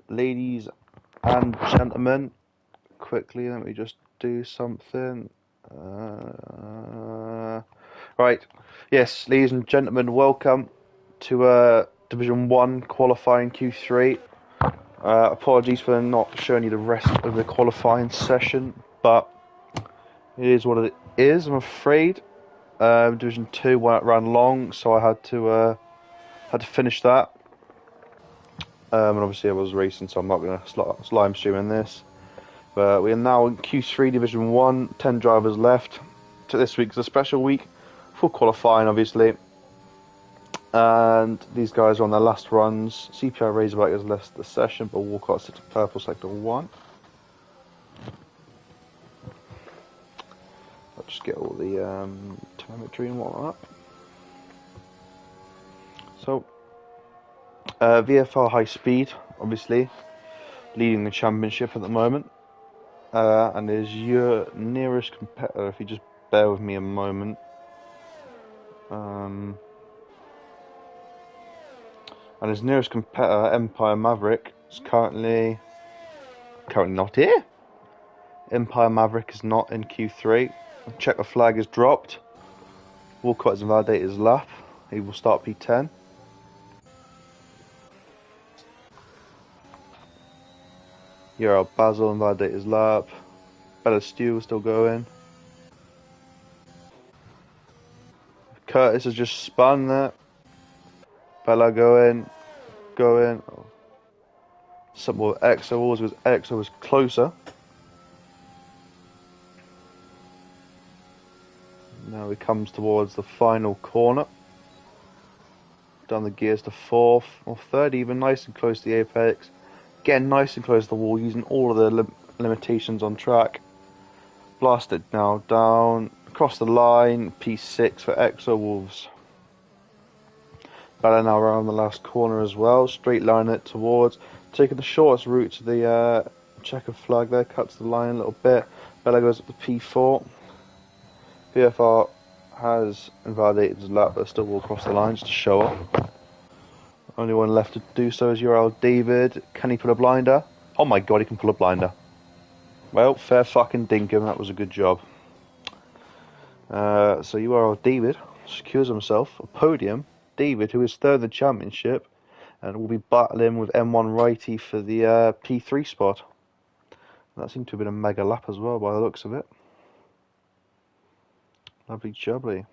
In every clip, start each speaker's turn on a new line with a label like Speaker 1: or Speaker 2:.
Speaker 1: ladies and gentlemen. Quickly, let me just do something. Right, yes, ladies and gentlemen, welcome to Division 1 qualifying Q3. Apologies for not showing you the rest of the qualifying session, but it is what it is, I'm afraid. Division 2 ran long, so I had to finish that. And obviously I was racing, so I'm not going to live stream this. But we are now in Q3 Division 1, 10 drivers left. So this week's a special week for qualifying, obviously. And these guys are on their last runs. CPI Razorback has left the session, but Walcott sits at purple sector 1. I'll just get all the telemetry and whatnot. So, VFR High Speed, obviously, leading the championship at the moment. And is your nearest competitor, if you just bear with me a moment. And his nearest competitor, Empire Maverick, is currently not here. Empire Maverick is not in Q3. Checker flag is dropped. Walcott has invalidated his lap. He will start P10. Euro Basil invalidated his lap. Bella Stew is still going. Curtis has just spun there. Bella going. Oh. Something with EXO was closer. Now he comes towards the final corner. Down the gears to fourth or third, even nice and close to the apex. Getting nice and close to the wall, using all of the limitations on track. Blasted now down across the line. P6 for Exo Wolves. Bella now around the last corner as well. Straight line it towards, taking the shortest route to the checker flag there. Cuts the line a little bit. Bella goes up to P4. VFR has invalidated his lap, but still will across the line just to show up. Only one left to do so is URL David. Can he pull a blinder? Oh my god, he can pull a blinder. Well, fair fucking dinkum, that was a good job. So URL David secures himself a podium. David, who is third in the championship, and will be battling with M1 Righty for the P3 spot. That seemed to have been a mega lap as well by the looks of it. Lovely jubbly.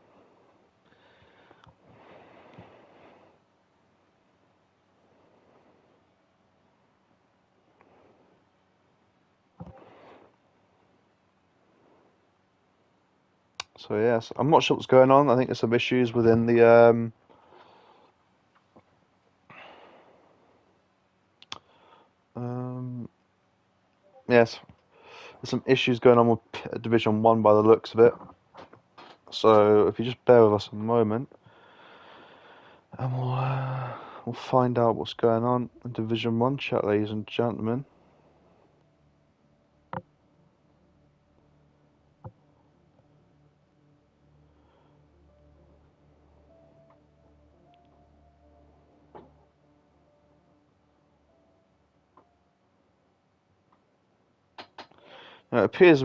Speaker 1: So yes, I'm not sure what's going on. I think there's some issues within the yes, there's some issues going on with Division 1 by the looks of it. So if you just bear with us a moment, and we'll find out what's going on in Division 1 chat, ladies and gentlemen. Now, it appears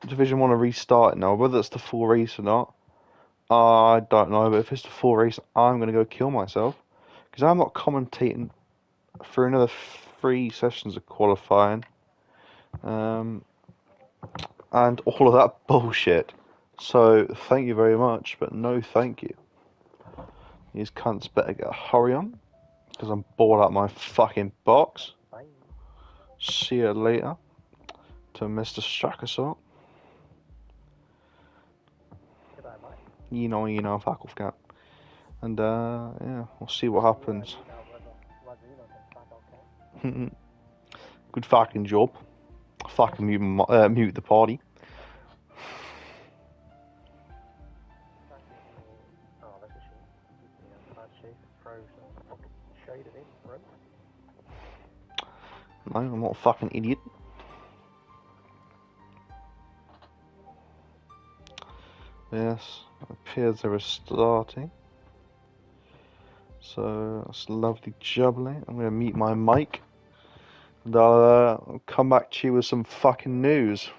Speaker 1: Division 1 are restarting now. Whether it's the full race or not, I don't know. But if it's the full race, I'm going to go kill myself. Because I'm not commentating for another 3 sessions of qualifying. And all of that bullshit. So, thank you very much, but no thank you. These cunts better get a hurry on. Because I'm bored out of my fucking box.
Speaker 2: Bye.
Speaker 1: See you later. To Mr. Strakasaur.
Speaker 2: Goodbye, bye.
Speaker 1: You know, fuck off, cat. And, yeah, we'll see what happens. Good fucking job. Fucking mute the party. No, I'm not a fucking idiot. Yes, it appears they're starting. So that's lovely jubbly. I'm going to mute my mic. And I'll come back to you with some fucking news.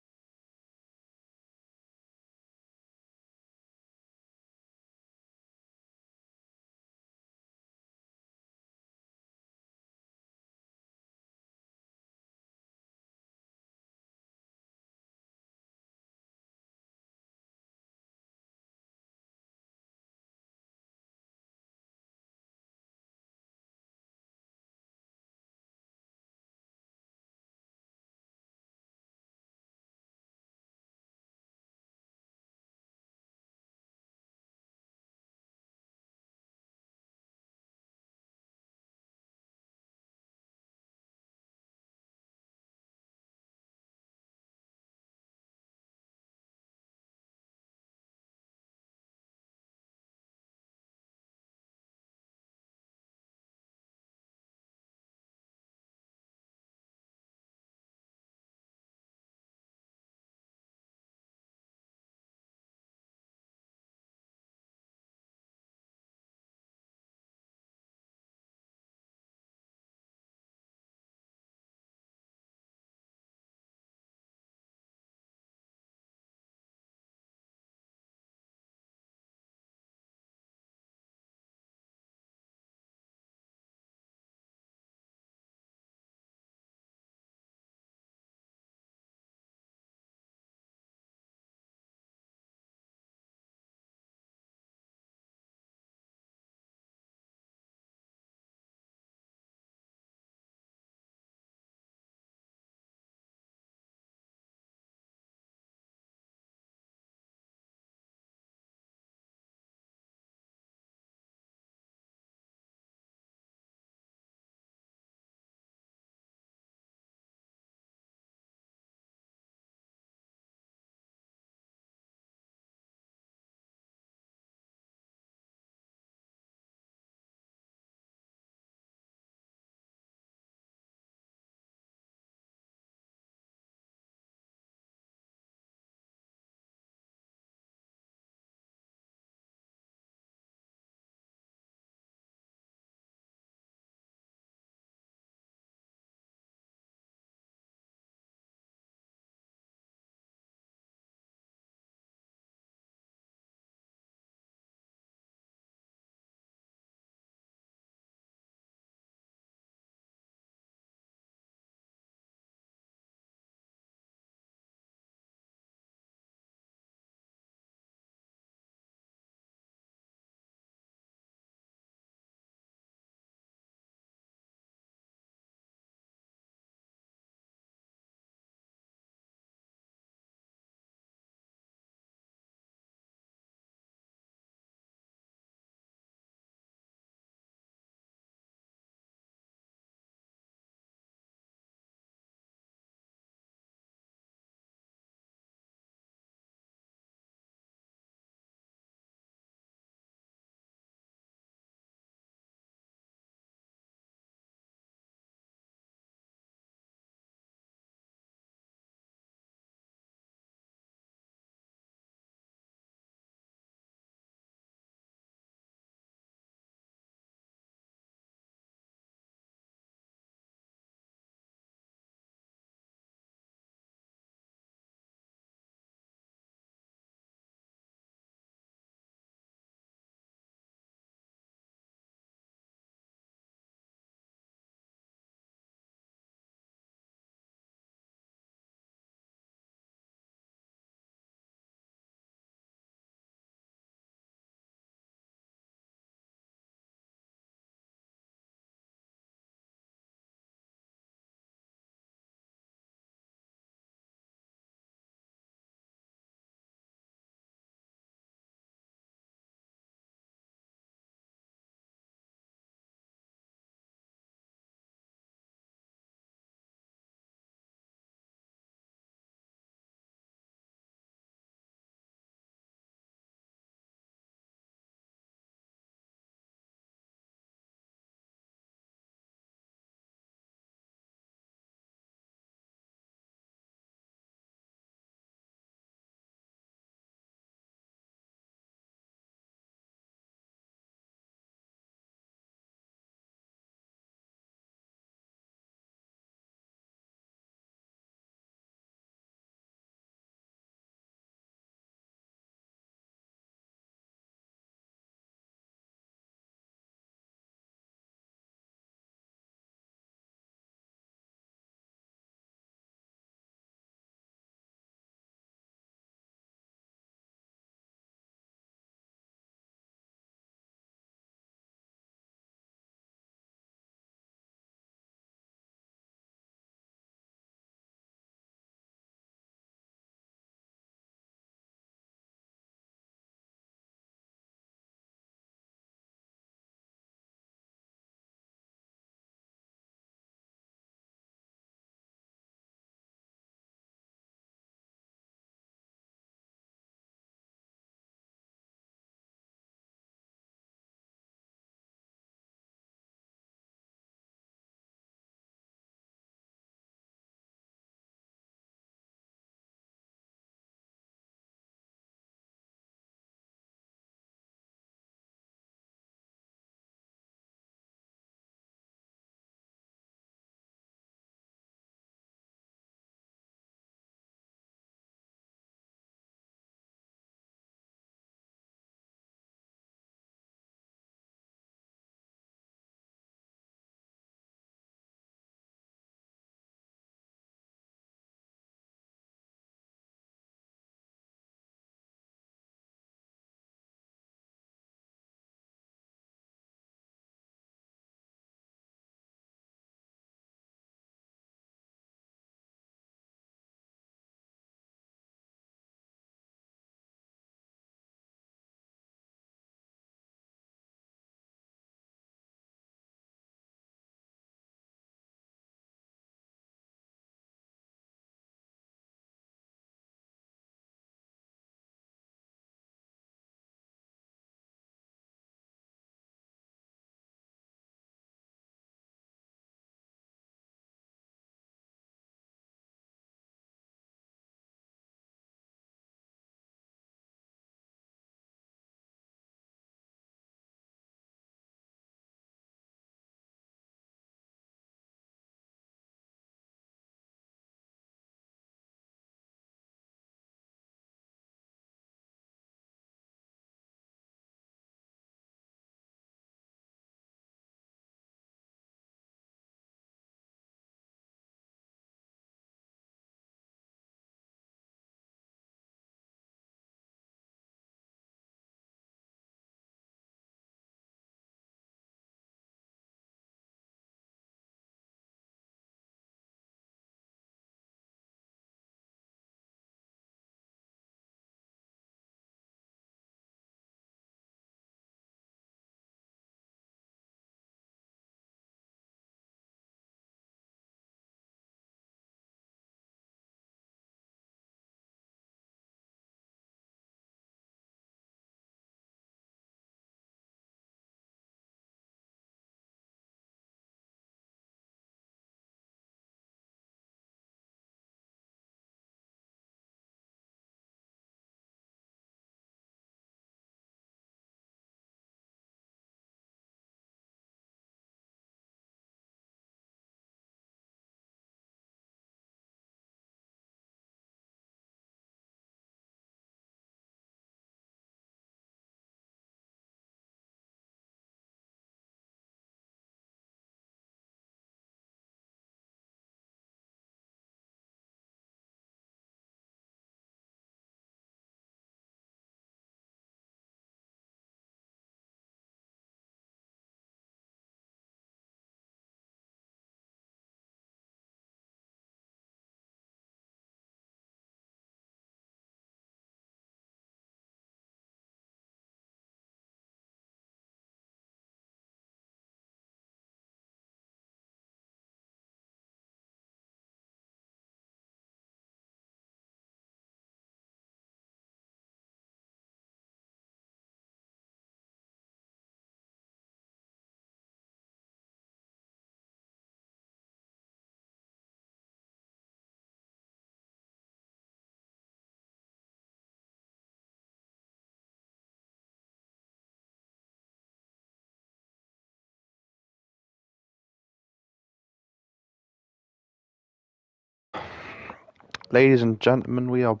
Speaker 1: Ladies and gentlemen, we are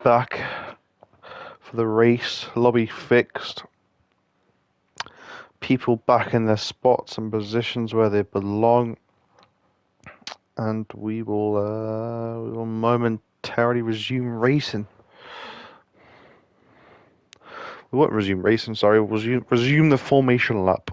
Speaker 1: back for the race. Lobby fixed. People back in their spots and positions where they belong. And we will momentarily resume racing. We won't resume racing, sorry. We'll resume the formation lap.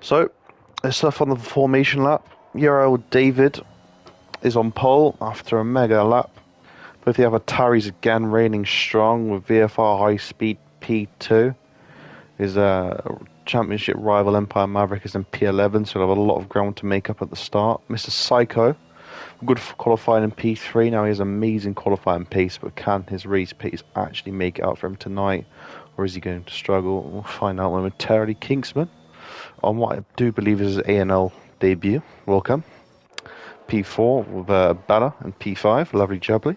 Speaker 1: So, there's stuff on the formation lap. Euro David is on pole after a mega lap. Both the Avatari's again reigning strong with VFR High Speed P2. His championship rival Empire Maverick is in P11, so he'll have a lot of ground to make up at the start. Mr. Psycho, good for qualifying in P3. Now he has amazing qualifying pace, but can his race pace actually make it out for him tonight? Or is he going to struggle? We'll find out momentarily. Kingsman, on what I do believe is his ANL debut. Welcome. P4 with Bella and P5. Lovely jubbly.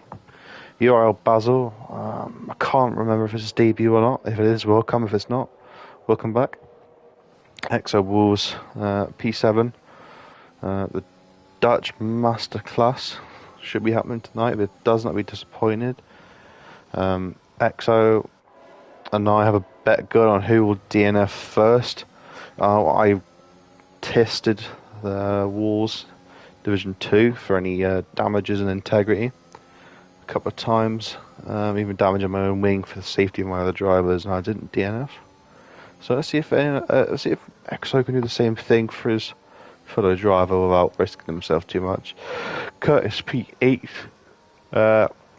Speaker 1: URL Basil. I can't remember if it's his debut or not. If it is, welcome. If it's not, welcome back. Exo Wolves P7. The Dutch Masterclass should be happening tonight. If it does not, be disappointed. Exo and I have a bet good on who will DNF first. I tested the Wolves Division 2 for any damages and integrity a couple of times, even damaging my own wing for the safety of my other drivers, and I didn't DNF. So let's see if Exo can do the same thing for his fellow driver without risking himself too much. Curtis P8,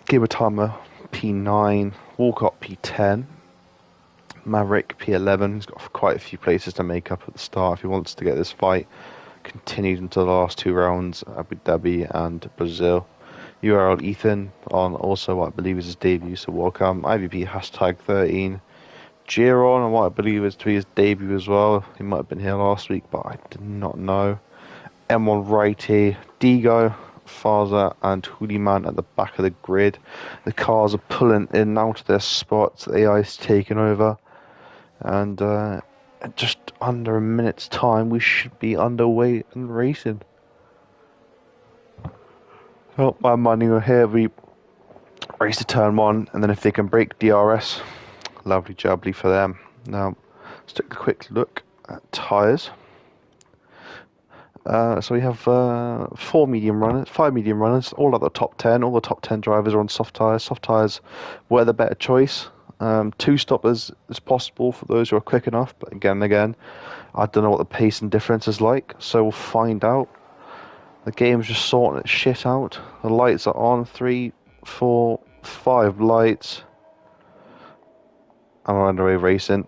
Speaker 1: Gamer Timer P9, Walcott P10, Maverick P11. He's got quite a few places to make up at the start if he wants to get this fight continued until the last two rounds, Abu Dhabi and Brazil. URL Ethan on also what I believe is his debut, so welcome. IVP hashtag 13. Giron on what I believe is to be his debut as well. He might have been here last week, but I did not know. M1 Righty, Digo, Faza and Hooliman at the back of the grid. The cars are pulling in and out of their spots. The AI is taking over. And just under a minute's time, we should be underway and racing. Oh, my money here, we race to turn one, and then if they can break DRS, lovely jubbly for them. Now, let's take a quick look at tyres. So we have 5 medium runners, all at the top 10. All the top 10 drivers are on soft tyres. Soft tyres were the better choice. 2 stoppers is possible for those who are quick enough, but again, I don't know what the pace and difference is like, so we'll find out. The game's just sorting its shit out. The lights are on, 3, 4, 5 lights. And we're underway racing.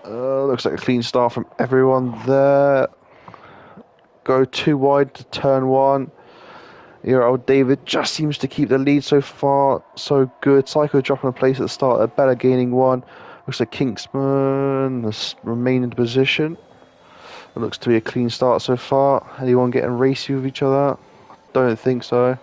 Speaker 1: Looks like a clean start from everyone there. Go too wide to turn one. Euro David just seems to keep the lead so far. So good. Psycho dropping a place at the start. Bella gaining one. Looks like Kingsman has remained in position. It looks to be a clean start so far. Anyone getting racy with each other? Don't think so.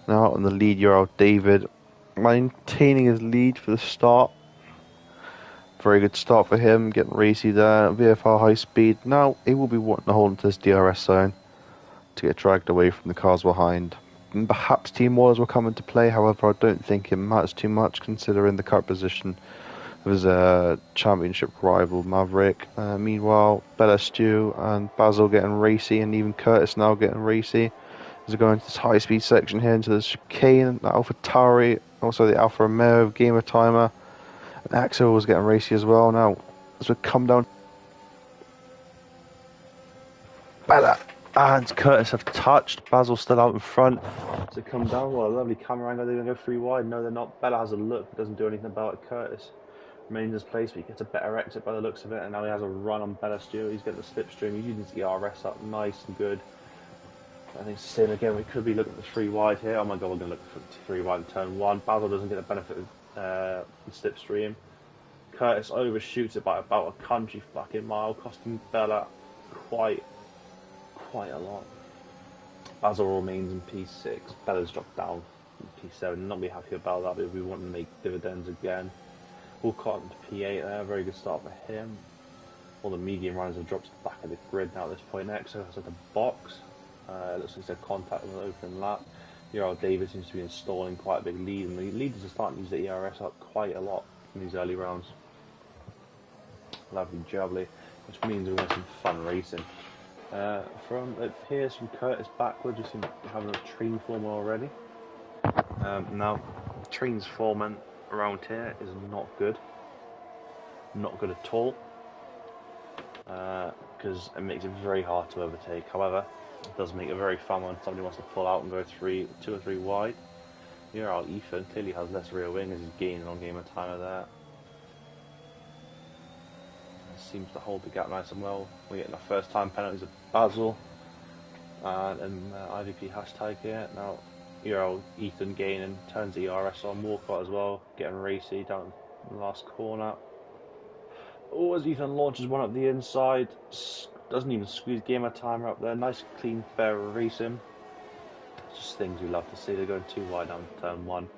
Speaker 1: Now on the lead, Euro David maintaining his lead for the start. Very good start for him, getting racy there. VFR high speed. Now he will be wanting to hold into this DRS zone to get dragged away from the cars behind. And perhaps team wars will come into play, however I don't think it matters too much considering the current position of his championship rival Maverick. Meanwhile, Bella Stew and Basil getting racy, and even Curtis now getting racy. As we go into this high speed section here into the chicane, the Alpha Tauri, also the Alfa Romeo Gamer Timer. And Axel was getting racy as well. Now, as we come down Bella and Curtis have touched. Basil still out in front. So come down. Well, a lovely camera angle. They're going to go 3 wide. No, they're not. Bella has a look, but doesn't do anything about it. Curtis remains in his place, but he gets a better exit by the looks of it. And now he has a run on Bella Stewart. He's getting the slipstream. He's using the ERS up nice and good. I think it's the same again. We could be looking for 3 wide here. Oh my god, we're going to look for 3 wide in turn 1. Basil doesn't get the benefit of the slipstream. Curtis overshoots it by about a country fucking mile, costing Bella quite a lot. Basil remains in P6. Bella's dropped down in P7. Not be happy about that, but we want to make dividends again. Walcott into P8 there. Very good start for him. All the medium runners have dropped to the back of the grid now at this point. Next, so it's at the box. It looks like they're contact with an open lap. Earl David seems to be installing quite a big lead, and the leaders are starting to use the ERS up quite a lot in these early rounds. Lovely jubbly, which means we're going to have some fun racing. From it appears from Curtis backwards, we seem to be having a train foreman already. Now, trains foreman around here is not good at all, because it makes it very hard to overtake. However, it does make it very fun when somebody wants to pull out and go 2 or 3 wide. Here, our Ethan clearly has less rear wing as he's gaining on game of timer there. Seems to hold the gap nice and well. We're getting our first time penalties of Basil and IVP hashtag here. Now, here old Ethan gaining, turns the ERS on. Walcott as well, getting racy down in the last corner. Oh, as Ethan launches one up the inside, doesn't even squeeze gamer timer up there. Nice, clean, fair racing. Just things we love to see. They're going 2 wide down turn 1.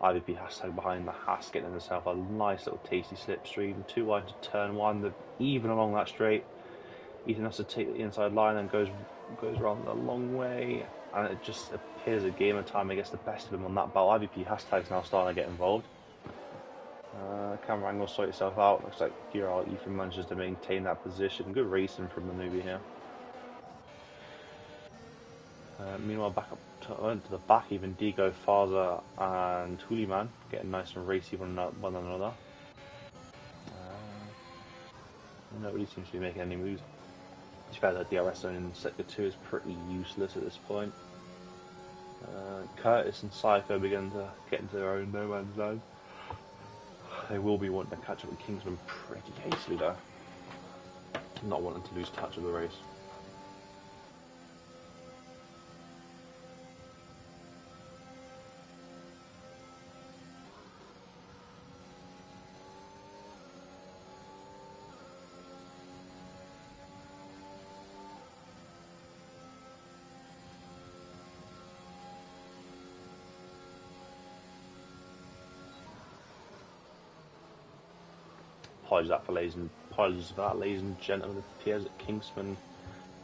Speaker 1: IVP hashtag behind the Haas, getting himself a nice little tasty slipstream. 2 wide to turn 1. They're even along that straight. Ethan has to take the inside line and goes around the long way. And it just appears that gamer timer gets the best of him on that battle. IVP hashtag's now starting to get involved. Camera angle, sort yourself out. Looks like here Ethan manages to maintain that position. Good racing from the newbie here. Meanwhile, back up to the back, even Digo, Faza, and Hooliman getting nice and racy one another. Nobody seems to be making any moves. It's fair that the DRS zone in sector 2 is pretty useless at this point. Curtis and Psycho begin to get into their own no man's zone. They will be wanting to catch up with Kingsman pretty hastily though. Not wanting to lose touch of the race. Apologies for that, ladies and gentlemen. It appears that Kingsman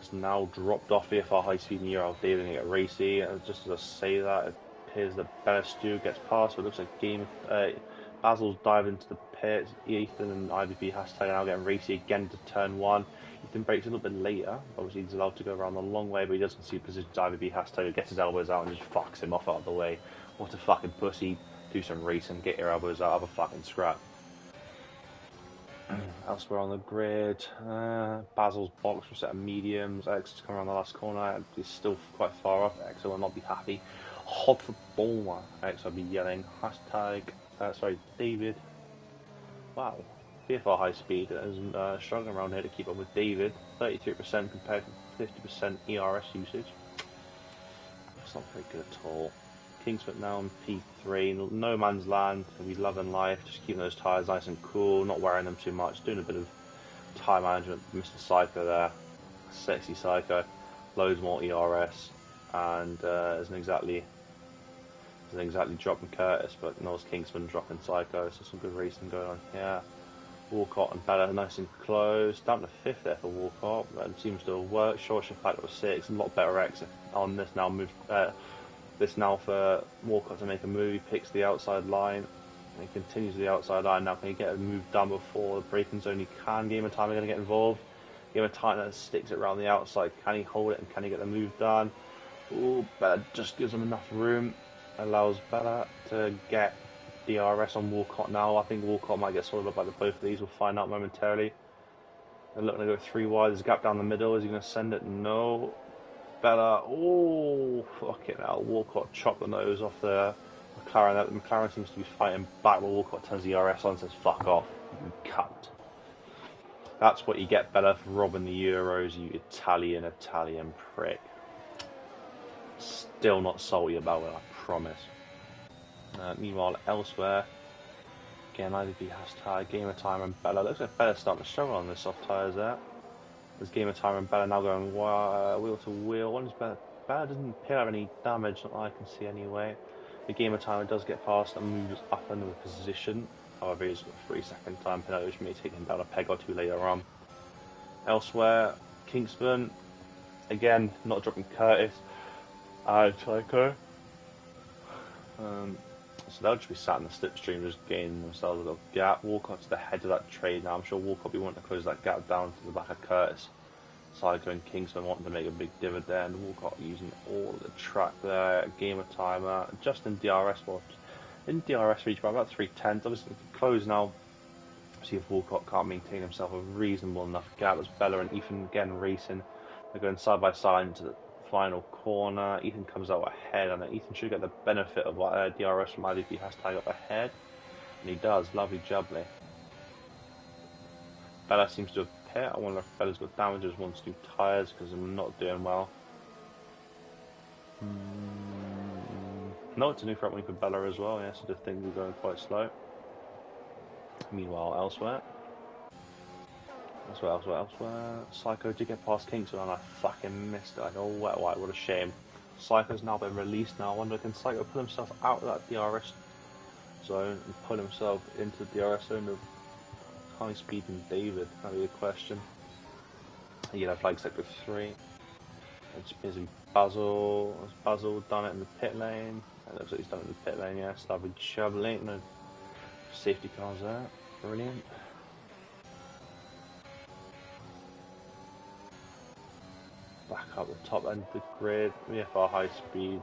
Speaker 1: has now dropped off VFR high speed in Euro David and get racy. And just as I say that, it appears that Bella Stewart gets past, but it looks like Basil's dived into the pits. Ethan and IVP hashtag are now getting racy again to turn 1. Ethan breaks a little bit later. Obviously, he's allowed to go around the long way, but he doesn't see position IVP hashtag, gets his elbows out and just fucks him off out of the way. What a fucking pussy. Do some racing, get your elbows out of a fucking scrap. Elsewhere on the grid, Basil's box for a set of mediums. X has come around the last corner. He's still quite far off. X will not be happy. Hob for ball. X will be yelling. Hashtag. David. Wow. VFR high speed is struggling around here to keep up with David. 33% compared to 50% ERS usage. That's not very good at all. Kingsford now on P3, no man's land, he's loving life, just keeping those tyres nice and cool, not wearing them too much, doing a bit of tyre management. Mr. Psycho there, sexy Psycho, loads more ERS, and isn't exactly dropping Curtis, but knows Kingsman dropping Psycho, so some good racing going on here. Walcott and Bella nice and close, down to 5th there for Walcott, that seems to work. Short shift back up to 6, a lot better exit on this now. This now for Walcott to make a move. He picks the outside line and he continues the outside line. Now can he get a move done before the braking zone? He can. Game of time are going to get involved. Game of time sticks it around the outside. Can he hold it and can he get the move done? Ooh, Bella just gives him enough room. Allows Bella to get DRS on Walcott now. I think Walcott might get swallowed up by the both of these. We'll find out momentarily. They're looking to go 3 wide. There's a gap down the middle. Is he going to send it? No. Bella. Oh, fucking hell. Walcott chopped the nose off the McLaren. The McLaren seems to be fighting back, but Walcott turns the RS on and says, fuck off, you cunt. That's what you get, Bella, for robbing the Euros, you Italian prick. Still not salty about it, I promise. Meanwhile, elsewhere, again, IDP hashtag, Game of Time and Bella. Looks like Bella's starting to struggle on the soft tyres there. There's Game of Time and Bella now going wheel to wheel. One is Bella. Bella doesn't pick up any damage that I can see anyway. The Game of Time does get past and moves up into a position. However, he's got a 3-second time penalty, which may take him down a peg or two later on. Elsewhere, Kingsman, again, not dropping Curtis and Tycho. So they'll just be sat in the slipstream, just gaining themselves a little gap. Walcott's the head of that trade now. I'm sure Walcott will be wanting to close that gap down to the back of Curtis. Tycho and Kingsman wanting to make a big dividend. Walcott using all of the track there. Game of timer, just in DRS watch. In DRS reach by about 3/10. Obviously, close now. See if Walcott can't maintain himself a reasonable enough gap. As Bella and Ethan again racing. They're going side by side into the final corner. Ethan comes out ahead, and Ethan should get the benefit of what DRS from IDP hashtag up ahead. And he does. Lovely jubbly. Bella seems to have pit. I wonder if Bella's got damages, wants to do tyres because I'm not doing well. No, it's a new front wing for Bella as well, yeah, so the things are going quite slow. Meanwhile, elsewhere. Psycho did get past Kingston and I fucking missed it. Like, oh, wet white, what a shame. Psycho's now been released now. I wonder, can Psycho pull himself out of that DRS zone and pull himself into the DRS zone of high speed and David? That'd be a question. Yellow flag sector 3. It's busy Basil. Has Basil done it in the pit lane? It looks like he's done it in the pit lane, yeah. Lovely jubbly. No safety cars there. Brilliant. Back up the top end of the grid. VFR high speed.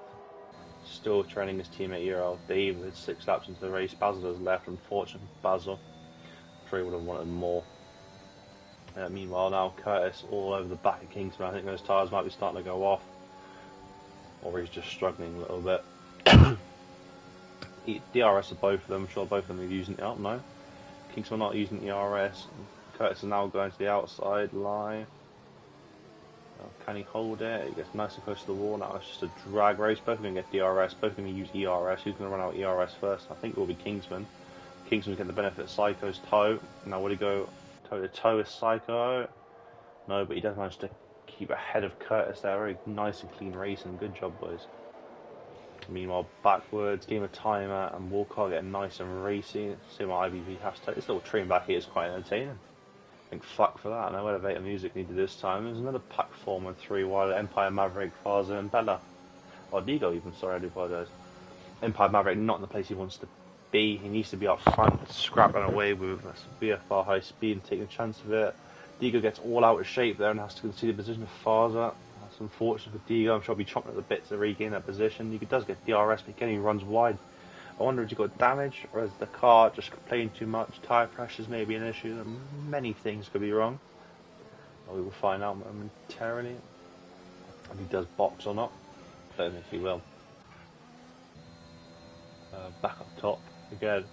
Speaker 1: Still training his teammate Earl David. 6 laps into the race. Basil has left. Unfortunately for Basil. I'm sure he would have wanted more. Meanwhile now Curtis all over the back of Kingsman. I think those tyres might be starting to go off. Or he's just struggling a little bit. DRS of both of them. I'm sure both of them are using it. Oh no. Kingsman not using the ERS. Curtis is now going to the outside line. Can he hold it? He gets nice and close to the wall. Now it's just a drag race. Both are going to get DRS. Both are going to use ERS. Who's going to run out ERS first? I think it will be Kingsman. Kingsman's getting the benefit of Psycho's toe. Now will he go toe to toe with Psycho? No, but he does manage to keep ahead of Curtis there. Very nice and clean racing. Good job, boys. Meanwhile, backwards, Game of Timer and Walcott getting nice and racy. See my IBV hashtag. This little train back here is quite entertaining. I think fuck for that. No elevator music needed this time. There's another pack 4 and 3 wide. Empire, Maverick, Faza and Bella. Or Digo even, sorry, I do apologise. Empire Maverick not in the place he wants to be. He needs to be up front, scrapping away with VFR high speed and taking a chance of it. Digo gets all out of shape there and has to concede the position of Faza. That's unfortunate for Digo. I'm sure he'll be chomping at the bit to regain that position. He does get DRS, but again he runs wide. I wonder if he got damage, or is the car just playing too much? Tyre pressures may be an issue. Many things could be wrong. Well, we will find out momentarily. If he does box or not. I don't know if he will. Back up top again.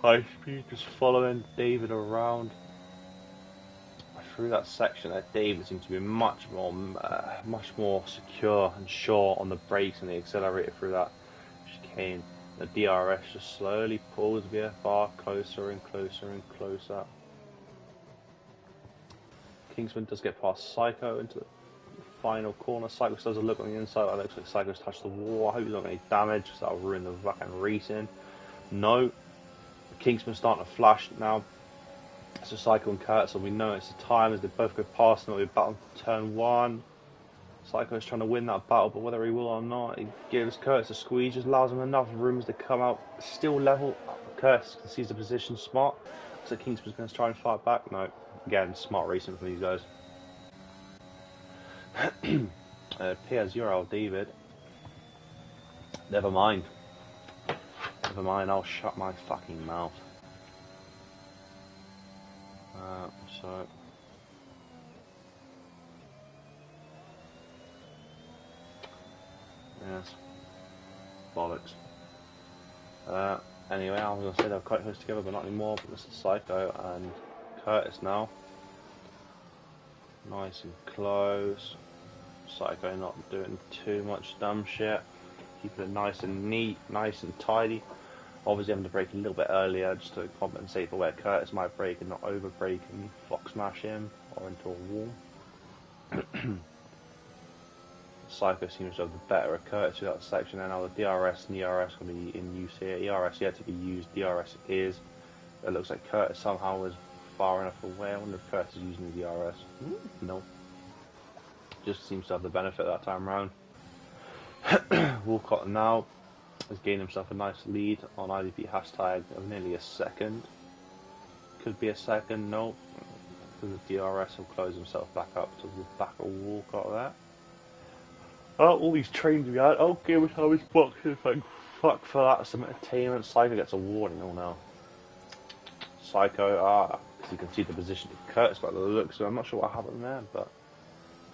Speaker 1: High speed, just following David around. Through that section there, David seems to be much more secure and sure on the brakes and the accelerator through that chicane. The DRS just slowly pulls VFR closer and closer and closer. Kingsman does get past Psycho into the final corner. Psycho does a look on the inside. It looks like Psycho's touched the wall. I hope he's not got any damage because that'll ruin the fucking racing. No. Kingsman's starting to flash now. It's a Psycho and Curtis, so we know it's the time as they both go past and we're back on turn 1. Psycho's trying to win that battle, but whether he will or not, he gives Curtis a squeeze, just allows him enough room to come out still level. Curtis sees the position smart, so Kingsman's going to try and fight back. No, again, smart racing from these guys. PS0 David. Never mind, I'll shut my fucking mouth. So
Speaker 2: Yes. Bollocks. Anyway, I was going to say they're quite close together, but not anymore. But this is Psycho and Curtis now. Nice and close. Psycho not doing too much dumb shit. Keeping it nice and neat, nice and tidy. Obviously having to brake a little bit earlier just to compensate for where Curtis might brake and not over brake and fox smash him or into a wall. Psycho seems to have the better of Curtis throughout the section, and now the DRS and ERS going to be in use here. ERS yet to be used, DRS is. It looks like Curtis somehow was far enough away. I wonder if Curtis is using the DRS. No. Just seems to have the benefit that time round. Walcott now has gained himself a nice lead on IDP hashtag of nearly a second. Could be a second, no. Because the DRS will close himself back up to the back of Walcott there. Oh, all these trains we had. Oh, game was how his boxing. Thank fuck for that. Some entertainment. Psycho gets a warning. Oh no. Psycho, because you can see the position of Curtis by the looks, so I'm not sure what happened there, but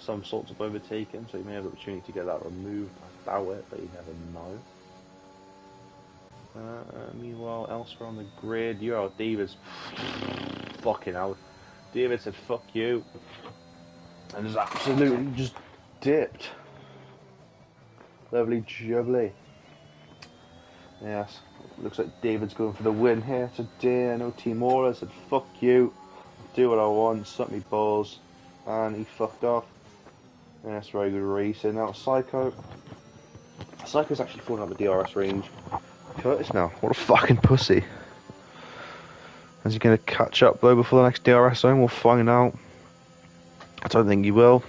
Speaker 2: some sorts of overtaking, so you may have the opportunity to get that removed. I doubt it, but you never know. Meanwhile, elsewhere on the grid, David's fucking hell. David said fuck you, and just absolutely just dipped. Lovely jubbly. Yes, looks like David's going for the win here today. I know Team Aura said fuck you, do what I want, suck me balls, and he fucked off. Yes, very good racing. Now Psycho's actually falling out of the DRS range. Curtis now, what a fucking pussy. Is he going to catch up though before the next DRS zone? We'll find out. I don't think he will.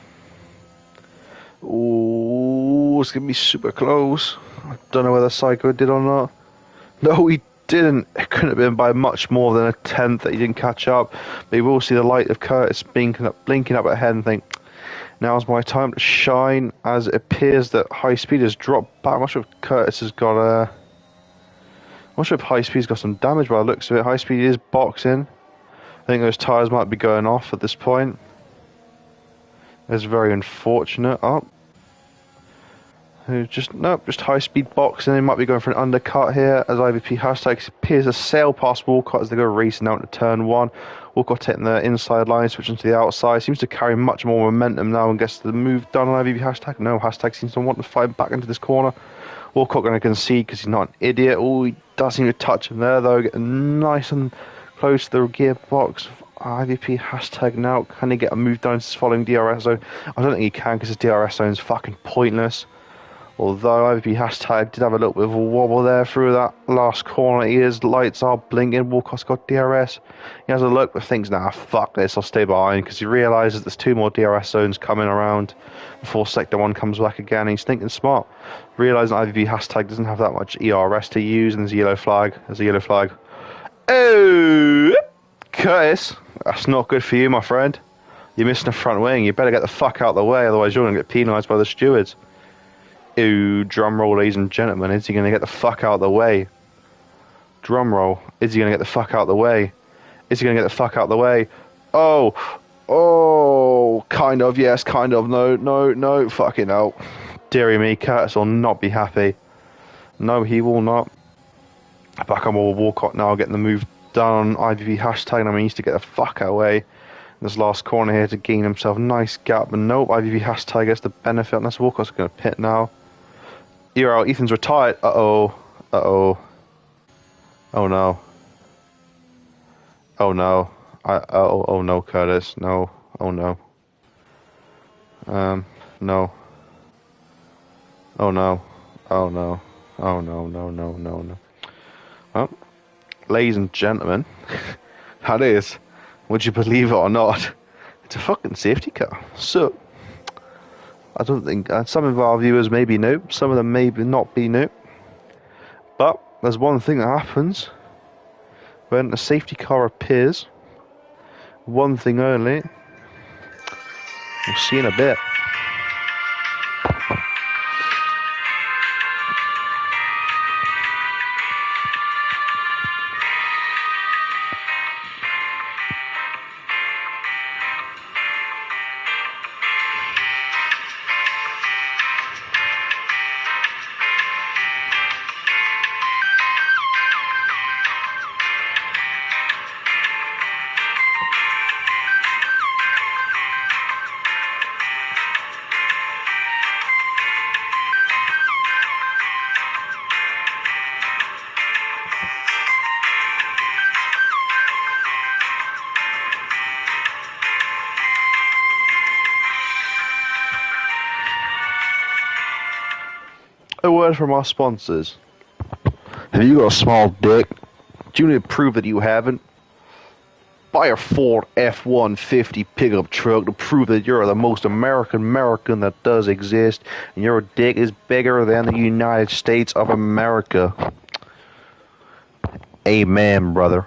Speaker 2: Ooh, it's going to be super close. I don't know whether Psycho did or not. No, he didn't. It couldn't have been by much more than a tenth that he didn't catch up. But you will see the light of Curtis blinking up ahead and think, now's my time to shine, as it appears that high speed has dropped back. I'm not sure if Curtis has got I'm not sure if high speed's got some damage by the looks of it. High speed is boxing. I think those tyres might be going off at this point. It's very unfortunate. Just high speed boxing. They might be going for an undercut here as IVP hashtag appears to sail past Walcott as they go racing out into turn one. Walcott hitting the inside line, switching to the outside. Seems to carry much more momentum now and gets the move done on IVP hashtag. No, hashtag seems to want to fight back into this corner. Walcott going to concede because he's not an idiot. Oh, he does seem to touch him there though. Getting nice and close to the gearbox. IVP hashtag now. Can he get a move done following DRS zone? I don't think he can because his DRS zone is fucking pointless. Although IVP hashtag did have a little bit of a wobble there through that last corner. His lights are blinking. Walcott's got DRS. He has a look but thinks, nah, fuck this, I'll stay behind, because he realises there's 2 more DRS zones coming around before Sector 1 comes back again. And he's thinking smart. Realising IVP hashtag doesn't have that much ERS to use, and there's a yellow flag. Oh! Curtis, that's not good for you, my friend. You're missing the front wing. You better get the fuck out of the way, otherwise you're going to get penalised by the stewards. Ooh, drum roll, ladies and gentlemen. Is he going to get the fuck out of the way? Drum roll. Is he going to get the fuck out of the way? Is he going to get the fuck out of the way? Oh, kind of, yes, kind of, no, fucking hell. Deary me, Curtis will not be happy. No, he will not. Back on Walcott now, getting the move done on IVP hashtag. I mean, he needs to get the fuck out of the way. This last corner here to gain himself a nice gap, but nope, IVP hashtag gets the benefit, and that's Walcott's going to pit now. Ethan's retired. Oh no. Oh no. Oh no, Curtis. No. Oh no. No. Oh no. Oh no. Oh no. Well, ladies and gentlemen, that is, would you believe it or not, it's a fucking safety car. So, I don't think, some of our viewers may be new, some of them may not be new, but there's one thing that happens when a safety car appears, one thing only. We'll see in a bit. A word from our sponsors. Have you got a small dick? Do you need to prove that you haven't? Buy a Ford F-150 pickup truck to prove that you're the most American that does exist, and your dick is bigger than the United States of America. Amen, brother.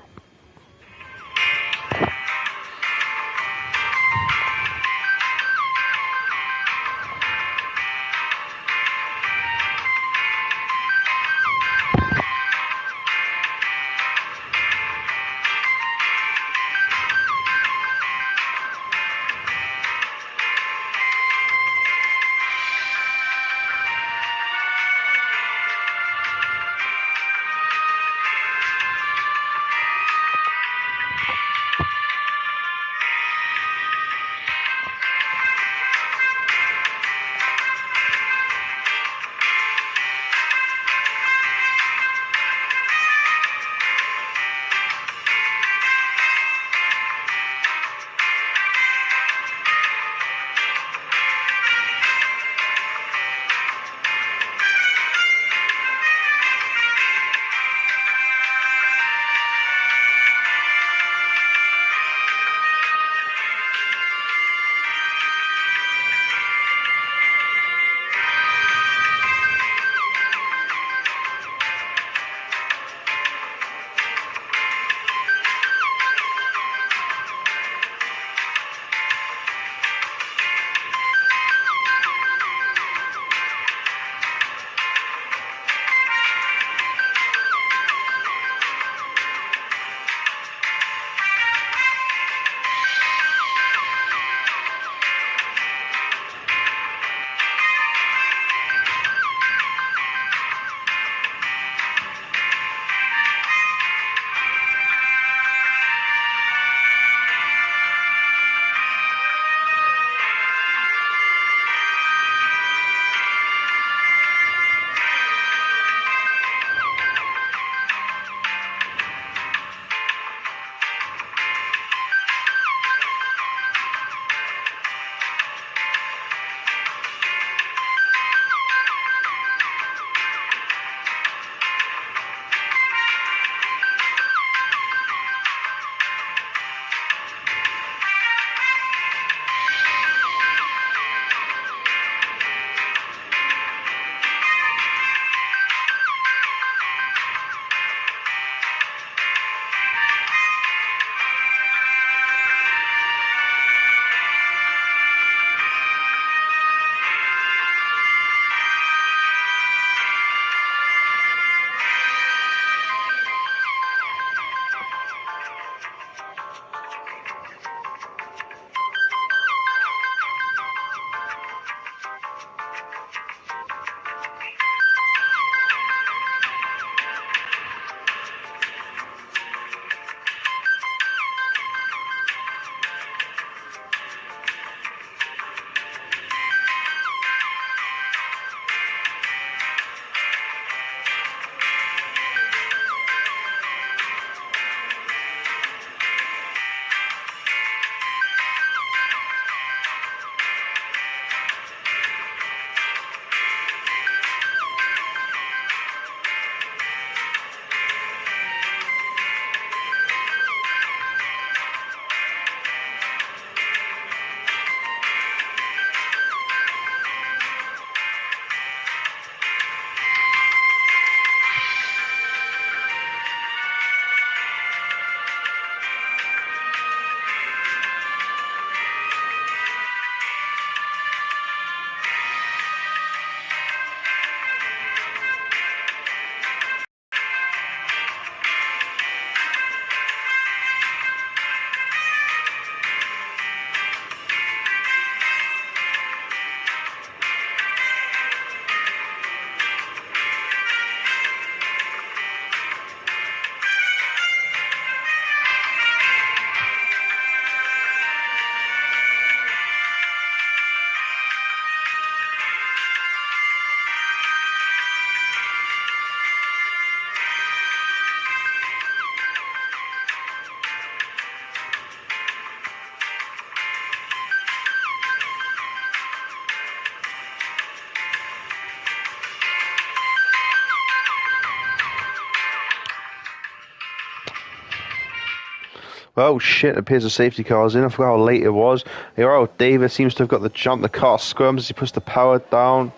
Speaker 2: Oh shit, it appears the safety car's in. I forgot how late it was. Here, oh, David seems to have got the jump. The car squirms as he puts the power down.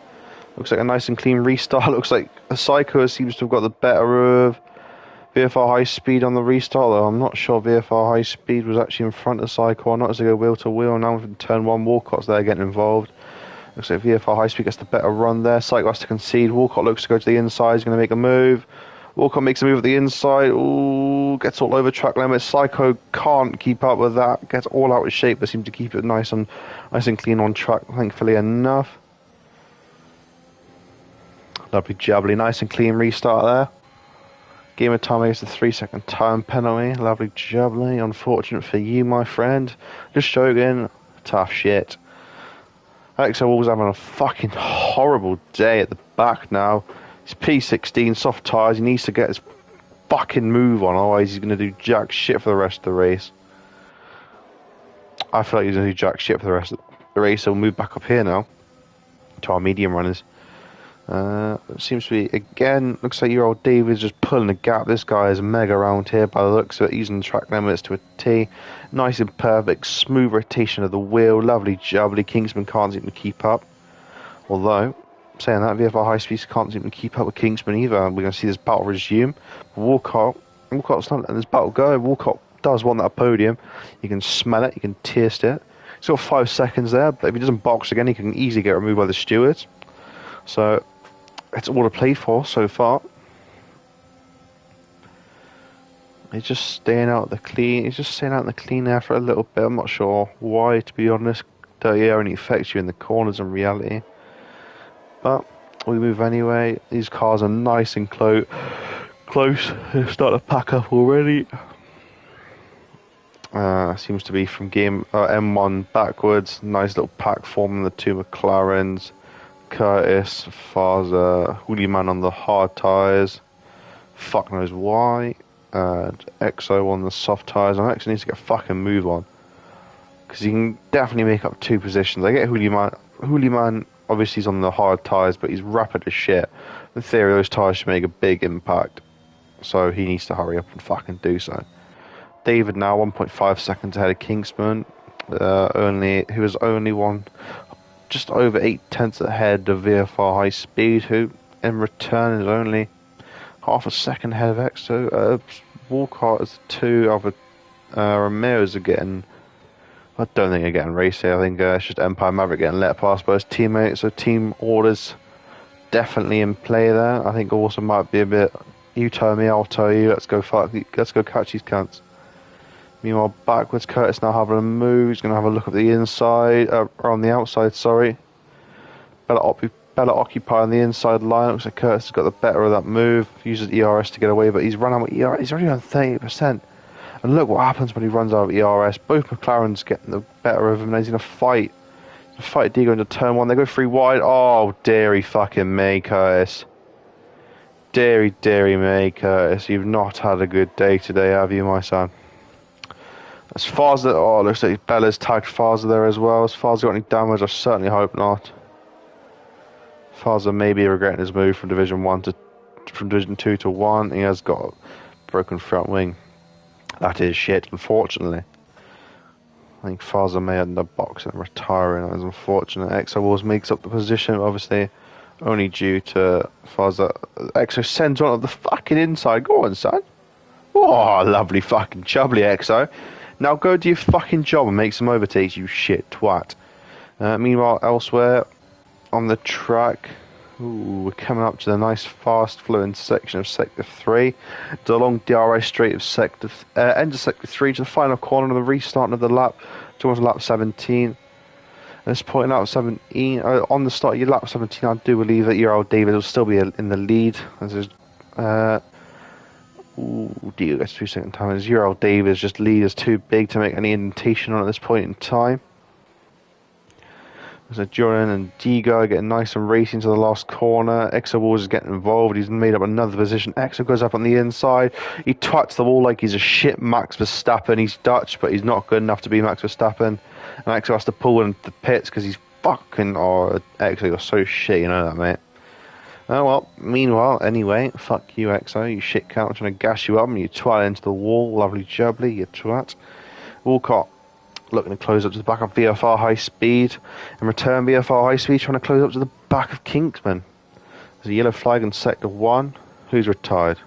Speaker 2: Looks like a nice and clean restart. Looks like a Psycho seems to have got the better of VFR High Speed on the restart, though I'm not sure VFR High Speed was actually in front of Psycho or not as they go wheel to wheel. Now in turn 1, Walcott's there getting involved. Looks like VFR High Speed gets the better run there. Psycho has to concede. Walcott looks to go to the inside. He's going to make a move. Walcott makes a move at the inside. Ooh, gets all over track limits. Psycho can't keep up with that. Gets all out of shape, but seems to keep it nice and clean on track, thankfully enough. Lovely jubbly, nice and clean restart there. Game of time against the 3-second time penalty. Lovely jubbly. Unfortunate for you, my friend. Just joking. Tough shit. Alex Walls having a fucking horrible day at the back now. He's P16, soft tyres. He needs to get his fucking move on, otherwise he's going to do jack shit for the rest of the race. I feel like he's going to do jack shit for the rest of the race, so we'll move back up here now to our medium runners. It seems to be, again, looks like your old David's just pulling the gap. This guy is mega around here by the looks of it, using the track limits to a T. Nice and perfect, smooth rotation of the wheel, lovely jubbly. Kingsman can't seem to keep up. Although, saying that, VFR High Speeds can't seem to keep up with Kingsman either. We're going to see this battle resume. Walcott's not letting this battle go. Walcott does want that podium. You can smell it, you can taste it. He's got 5 seconds there, but if he doesn't box again, he can easily get removed by the stewards. So, it's all to play for so far. He's just staying out the clean. He's just staying out in the clean air for a little bit. I'm not sure why, to be honest. Dirty air only affects you in the corners in reality. But we move anyway. These cars are nice and close. They start to pack up already. Seems to be from game M1 backwards. Nice little pack forming the two McLarens. Curtis, Faza, Hooliman on the hard tyres. Fuck knows why. Exo on the soft tyres. And Exo needs to get a fucking move on, because he can definitely make up 2 positions. I get Hooliman obviously he's on the hard tyres, but he's rapid as shit. In theory, those tyres should make a big impact, so he needs to hurry up and fucking do so. David now 1.5 seconds ahead of Kingsman, who is only just over 8/10 ahead of VFR High Speed, who in return is only half a second ahead of Exo. Walcott is 2, other Ramirez are getting. I don't think they're getting raced here. I think it's just Empire Maverick getting let past by his teammates. So team orders definitely in play there. I think also might be a bit, you tell me, I'll tell you. Let's go catch these cunts. Meanwhile, backwards, Curtis now having a move. He's going to have a look at the inside, or on the outside, sorry. Better occupy on the inside line. Looks like Curtis has got the better of that move. Uses ERS to get away, but he's run out of ERS. He's already on 38%. And look what happens when he runs out of ERS. Both McLarens getting the better of him, and he's going to fight. Diego into turn 1. They go 3 wide. Oh, dearie fucking me, Curtis. Dearie me, Curtis. You've not had a good day today, have you, my son? As far as looks like Bella's tagged Faza there as well. As far as got any damage, I certainly hope not. Faza may be regretting his move from Division 2 to 1. He has got a broken front wing. That is shit, unfortunately. I think Faza may end up boxing and retiring. That is unfortunate. Exo Wars makes up the position, obviously, only due to Faza. Exo sends one of the fucking inside. Go on, son. Oh, lovely fucking chubbly, Exo. Now go do your fucking job and make some overtakes, you shit twat. Meanwhile, elsewhere on the track, we're coming up to the nice fast flowing section of Sector 3. The long DRS straight of end of Sector 3 to the final corner of the restart of the lap towards lap 17. At this point, lap 17, on the start of your lap 17, I do believe that your old David will still be in the lead. Diego gets 2 second time. As your old David's just lead is too big to make any indentation on at this point in time. So Jordan and Diego are getting nice and racing to the last corner. Exo Wars is getting involved. He's made up another position. Exo goes up on the inside. He twats the wall like he's a shit Max Verstappen. He's Dutch, but he's not good enough to be Max Verstappen. And Exo has to pull into the pits because he's fucking... Oh, Exo, you're so shit, you know that, mate. Oh well, meanwhile, anyway, fuck you, XO, you shit cunt. I'm trying to gas you up and you twat into the wall. Lovely jubbly, you twat. Walcott looking to close up to the back of VFR high speed. In return, VFR high speed trying to close up to the back of Kingsman. There's a yellow flag in sector 1. Who's retired?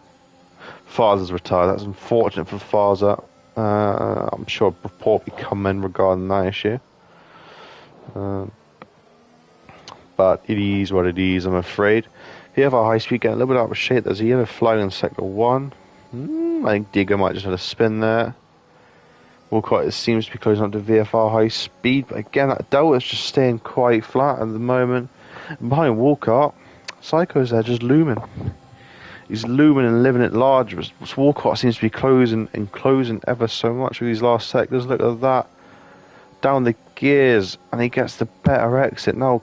Speaker 2: Farza's retired. That's unfortunate for Farza. I'm sure a report will be coming regarding that issue. But it is what it is, I'm afraid. VFR high speed getting a little bit out of shape. There's a yellow flag in sector 1. I think Diego might just have a spin there. Walcott seems to be closing up to VFR high speed, but again, that Delta's just staying quite flat at the moment. And behind Walcott, Psycho's there just looming. He's looming and living it large. Walcott seems to be closing and closing ever so much with these last sectors. Look at that. Down the gears, and he gets the better exit. Now,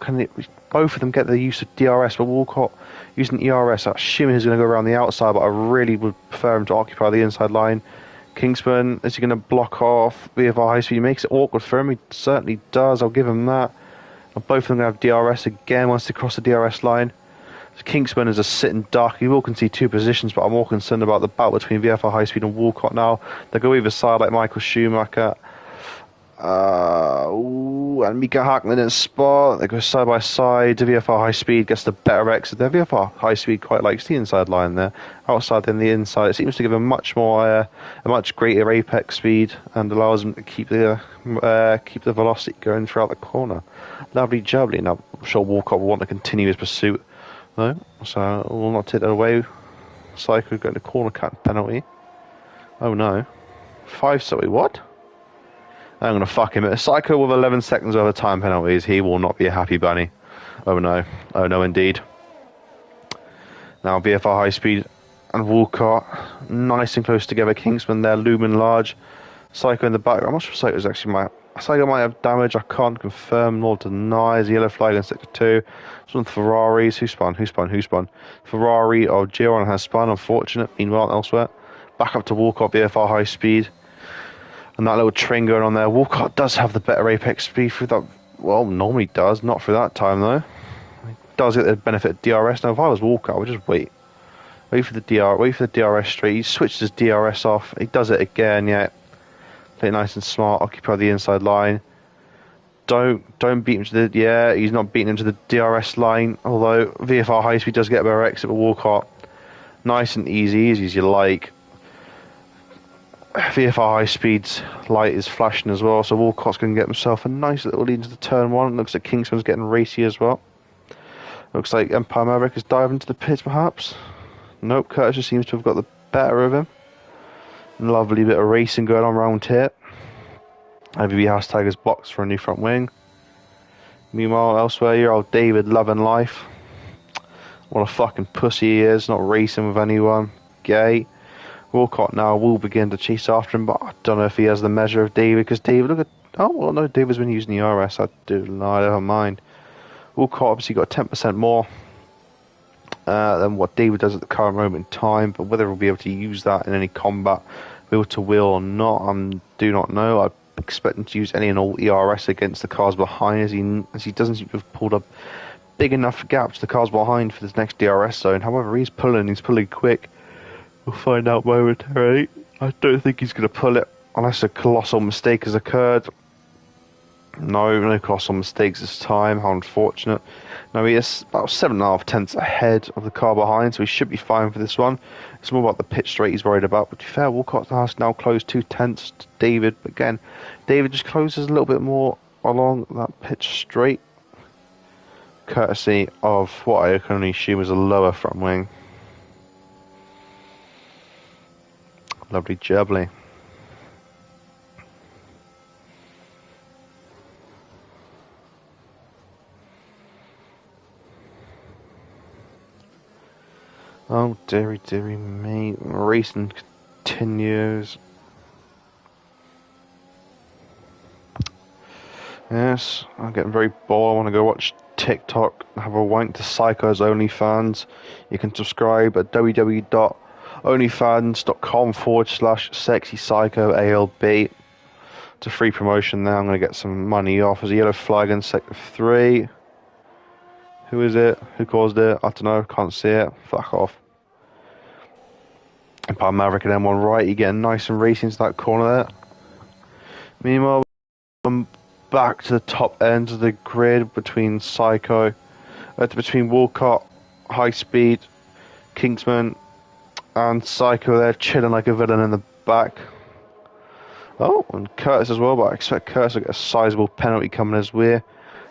Speaker 2: both of them get the use of DRS, but Walcott using ERS, I'm assuming he's going to go around the outside, but I really would prefer him to occupy the inside line. Kingsman, is he going to block off VFR high speed? He makes it awkward for him. He certainly does. I'll give him that. And both of them going to have DRS again once they cross the DRS line. So Kingsman is a sitting duck. He will concede 2 positions, but I'm more concerned about the battle between VFR high speed and Walcott now. They go either side like Michael Schumacher. And Mika Hakkinen in spot. They go side by side. VFR high speed gets the better exit there. VFR high speed quite likes the inside line there. Outside than the inside. It seems to give him much greater apex speed and allows him to keep the velocity going throughout the corner. Lovely jubbly. Now I'm sure Walcott will want to continue his pursuit though, so we'll not take that away. Psycho going to corner cut penalty. Oh no. 5 sorry, what? I'm going to fuck him. Psycho with 11 seconds over time penalties. He will not be a happy bunny. Oh no. Oh no indeed. Now VFR high speed and Walcott nice and close together. Kingsman there looming large. Psycho in the back. I'm not sure Psycho's actually Psycho might have damage. I can't confirm nor deny. There's a yellow flag in sector 2. It's one of the Ferraris. Who spun? Ferrari of Giron has spun. Unfortunate. Meanwhile, elsewhere. Back up to Walcott. VFR high speed. And that little train going on there. Walcott does have the better apex speed through that. Well, normally does. Not for that time, though. He does get the benefit of DRS. Now, if I was Walcott, I would just wait. Wait for the DRS straight. He switches his DRS off. He does it again, yeah. Play it nice and smart. Occupy the inside line. Don't beat him to the... Yeah, he's not beating him to the DRS line. Although, VFR high speed does get a better exit, but Walcott, nice and easy as you like. VFR high speed's light is flashing as well, so Walcott's going to get himself a nice little lead into the turn 1. Looks like Kingsman's getting racy as well. Looks like Empire Maverick is diving into the pits perhaps. Nope, Curtis just seems to have got the better of him. Lovely bit of racing going on around here. IVB House Tigers box for a new front wing. Meanwhile, elsewhere, your old David loving life. What a fucking pussy he is, not racing with anyone. Gay. Walcott now will begin to chase after him, but I don't know if he has the measure of David, because David, look at... Oh, well, no, David's been using the RS. I don't mind. Walcott obviously got 10% more than what David does at the current moment in time, but whether he'll be able to use that in any combat, wheel to wheel or not, I do not know. I expect him to use any and all ERS against the cars behind, as he doesn't seem to have pulled up big enough gap to the cars behind for this next DRS zone. However, he's pulling quick. We'll find out momentarily. I don't think he's going to pull it unless a colossal mistake has occurred. No colossal mistakes this time. How unfortunate. Now he is about 7.5 tenths ahead of the car behind, so he should be fine for this one. It's more about the pit straight he's worried about. But to be fair, Walcott has now closed 2 tenths to David. But again, David just closes a little bit more along that pit straight, courtesy of what I can only assume is a lower front wing. Lovely jubbly. Oh, dearie me. Racing continues. Yes, I'm getting very bored. I want to go watch TikTok and have a wank to Psycho's OnlyFans. You can subscribe at www.onlyfans.com/sexypsychoalb. It's a free promotion there. I'm going to get some money off. There's a yellow flag in sector 3. Who is it? Who caused it? I don't know. Can't see it. Fuck off. Empire Maverick and M1 right. You get nice and racing into that corner there. Meanwhile, I'm back to the top end of the grid between between Walcott, High Speed, Kingsman, and Psycho there, chilling like a villain in the back. Oh, and Curtis as well, but I expect Curtis will get a sizable penalty coming his way.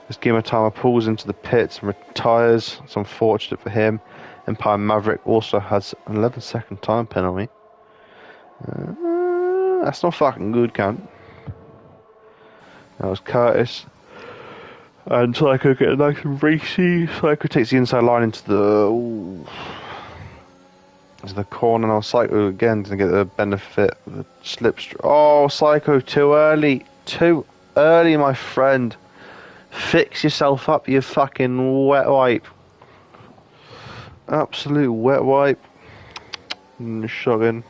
Speaker 2: As Gimatama pulls into the pits and retires. It's unfortunate for him. Empire Maverick also has an 11-second time penalty. That's not fucking good, cunt. That was Curtis. And Psycho get a nice and racy. Psycho takes the inside line into the corner. Now Psycho again doesn't get the benefit of the slipstream. Oh, Psycho, too early. Too early, my friend. Fix yourself up, you fucking wet wipe. Absolute wet wipe. Shotgun.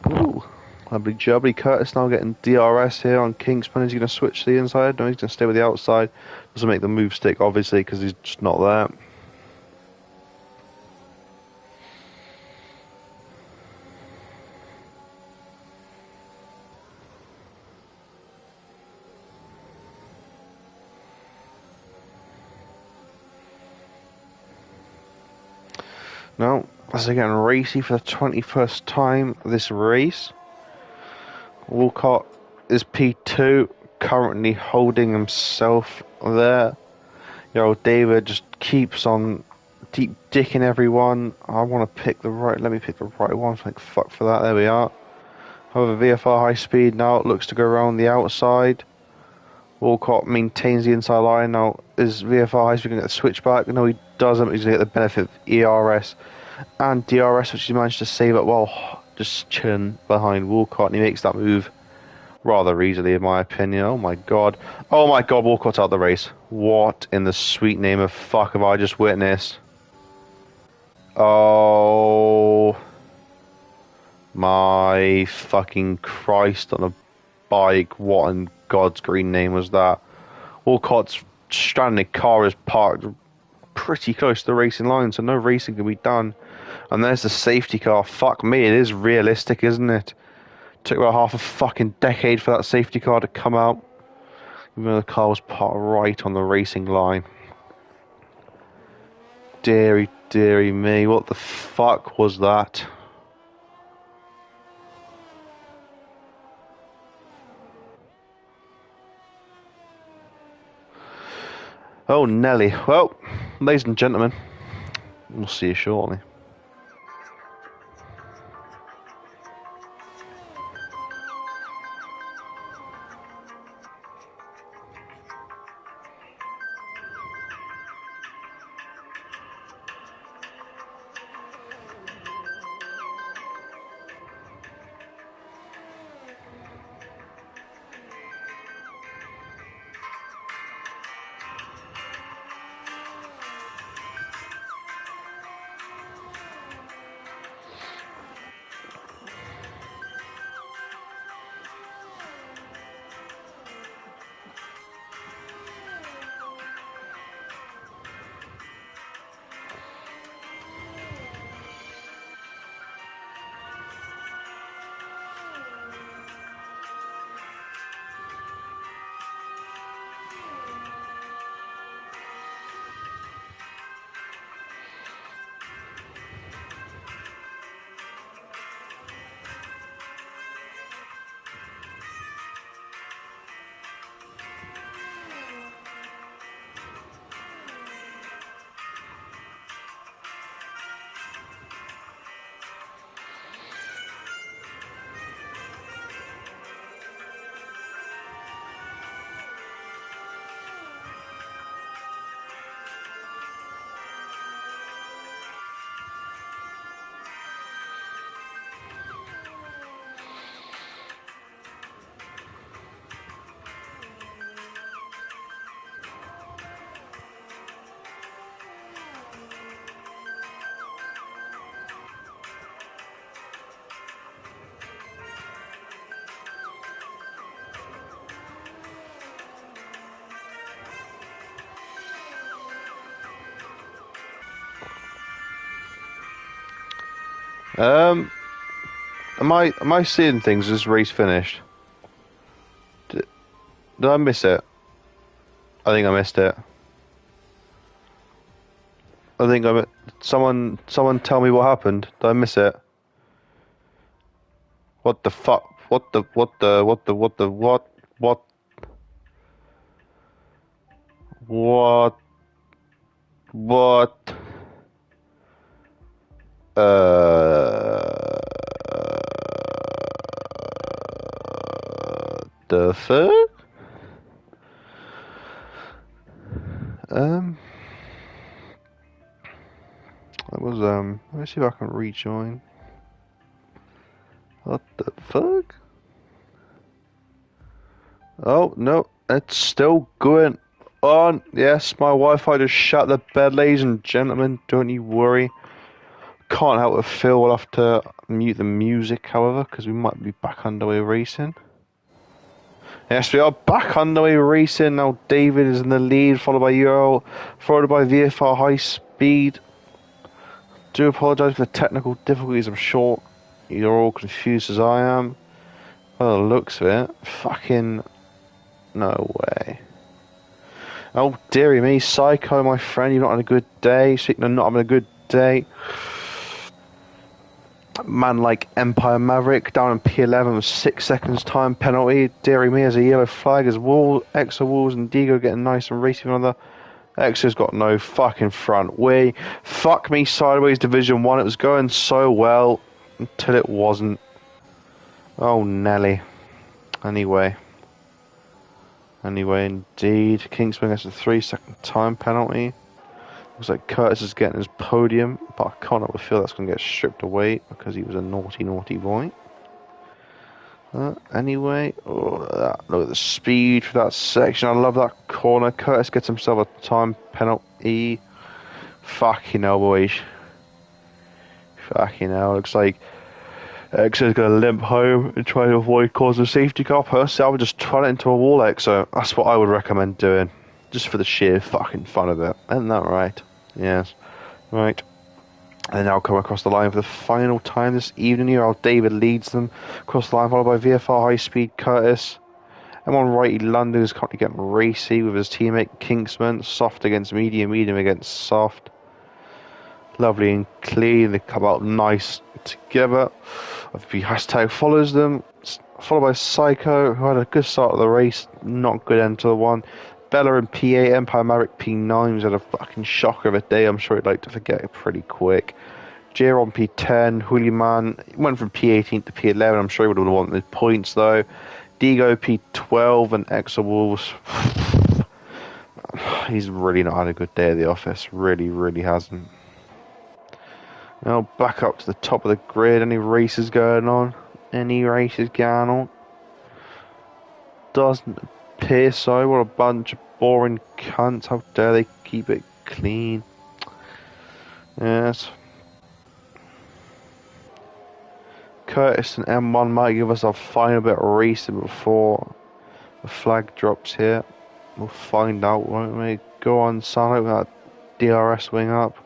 Speaker 2: Ooh. Lovely jubbly. Curtis now getting DRS here on Kingsman. Is he going to switch to the inside? No, he's going to stay with the outside. Doesn't make the move stick, obviously, because he's just not there. Now, as they're getting racy for the 21st time this race, Walcott is P2, currently holding himself there. David just keeps on deep dicking everyone. I want to pick the right, let me pick the right one. Thank fuck for that, there we are. However, VFR High Speed now looks to go around the outside. Walcott maintains the inside line. Now, is VFR High Speed going to get the switchback? No, he doesn't. He's going to get the benefit of ERS and DRS, which he managed to save up while just chilling behind Walcott, and he makes that move rather easily, in my opinion. Oh my god. Oh my god, Walcott's out of the race. What in the sweet name of fuck have I just witnessed? Oh my fucking Christ on a bike. What in God's green name was that? Walcott's stranded car is parked pretty close to the racing line, so no racing can be done. And there's the safety car. Fuck me, it is realistic, isn't it? Took about half a fucking decade for that safety car to come out. Even though the car was parked right on the racing line. Deary, deary me, what the fuck was that? Oh, Nelly. Well, ladies and gentlemen, we'll see you shortly. Am I seeing things as race finished? Did I miss it? I think I missed it. I think I someone tell me what happened. Did I miss it? What the fuck? What what the fuck? Um that was let me see if I can rejoin. What the fuck? Oh no, it's still going on. Yes, my Wi-Fi just shut the bed, ladies and gentlemen. Don't you worry. Can't help but feel we'll have to mute the music, however, because we might be back underway racing. Yes, we are back underway racing. Now David is in the lead, followed by Earl, followed by VFR High Speed. Do apologise for the technical difficulties, I'm sure you're all confused as I am. By the looks of it, fucking no way. Oh dearie me, Psycho, my friend, you've not had a good day. Speaking of not having a good day, man like Empire Maverick down in P11 with 6 seconds time penalty. Dearie me, as a yellow flag as Wall, Exo Walls and Digo getting nice and racy with another. Exo's got no fucking front wing. Fuck me sideways Division 1. It was going so well until it wasn't. Oh Nelly. Anyway, indeed. Kingsman gets a 3-second time penalty. Looks like Curtis is getting his podium, but I can't help but feel that's going to get stripped away because he was a naughty, naughty boy. Anyway, look at the speed for that section. I love that corner. Curtis gets himself a time penalty. Fucking hell, boys. Fucking hell. Looks like Exo's going to limp home and try to avoid causing a safety car. Personally, I would just run it into a wall, Exo. That's what I would recommend doing. Just for the sheer fucking fun of it. Isn't that right? Yes. Right. And now come across the line for the final time this evening here. Al David leads them across the line, followed by VFR High Speed Curtis. And on righty London is currently getting racy with his teammate Kingsman. Soft against medium, medium against soft. Lovely and clean. They come out nice together. The hashtag follows them, followed by Psycho, who had a good start of the race, not good end to the one. Bella in P8, Empire Maverick P9, who's had a fucking shocker of a day. I'm sure he'd like to forget it pretty quick. Jero on P10, Hooliman went from P18 to P11. I'm sure he would have wanted points though. Digo P12 and Exo Wolves. He's really not had a good day at the office. Really, really hasn't. Now back up to the top of the grid. Any races going on? Doesn't appear so. What a bunch of boring cunts. How dare they keep it clean? Yes. Curtis and M1 might give us a final bit of racing before the flag drops here. We'll find out, won't we? Go on, son, open that DRS wing up.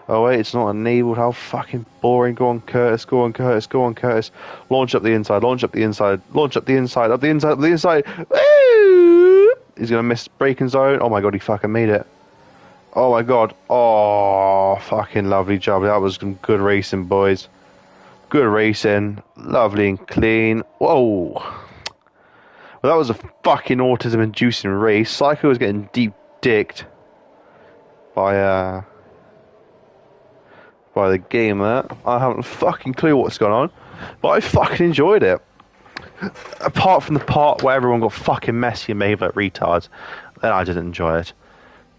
Speaker 2: Oh wait, it's not enabled. How fucking boring. Go on, Curtis. Go on, Curtis. Go on, Curtis. Launch up the inside. Launch up the inside. Launch up the inside. Up the inside. Up the inside. Woo! He's gonna miss braking zone. Oh my god, he fucking made it. Oh my god. Oh, fucking lovely job. That was some good racing, boys. Good racing. Lovely and clean. Whoa. Well, that was a fucking autism-inducing race. Psycho was getting deep dicked by the gamer. I haven't a fucking clue what's going on, but I fucking enjoyed it. Apart from the part where everyone got fucking messy and made like retards, then I didn't enjoy it.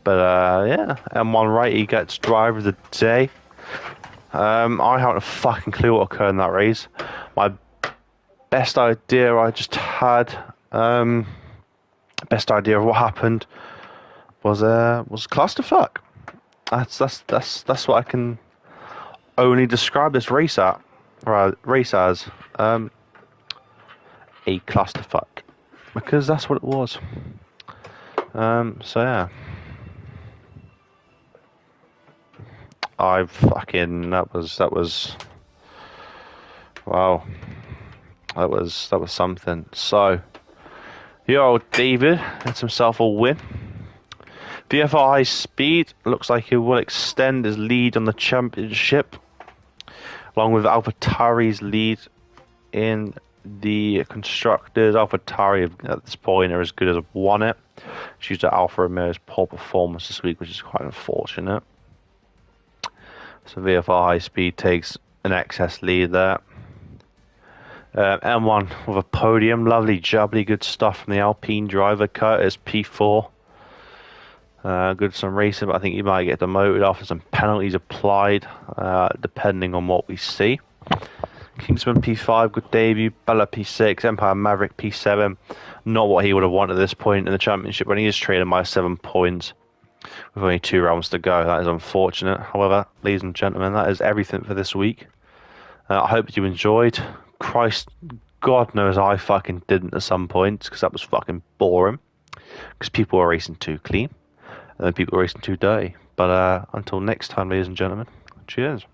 Speaker 2: But yeah, M1 right, he gets driver of the day. I haven't a fucking clue what occurred in that race. My best idea I just had, best idea of what happened was clusterfuck. That's what I can only describe this race as. A clusterfuck, because that's what it was. So yeah, I fucking that was Wow, that was something. So, your old David gets himself a win. VFR High Speed looks like he will extend his lead on the championship, along with AlphaTauri's lead in the constructors. AlphaTauri at this point are as good as won it. She used Alfa Romeo's poor performance this week, which is quite unfortunate. So VFR High Speed takes an excess lead there. M1 with a podium, lovely jubbly, good stuff from the Alpine driver Curtis P4. Good some racing, but I think he might get demoted after some penalties applied, depending on what we see. Kingsman P5, good debut. Bella P6, Empire Maverick P7. Not what he would have wanted at this point in the championship, when he is trading by 7 points with only 2 rounds to go. That is unfortunate. However, ladies and gentlemen, that is everything for this week. I hope you enjoyed. Christ, God knows I fucking didn't at some points, because that was fucking boring. Because people were racing too clean, and then people were racing too dirty. But until next time, ladies and gentlemen, cheers.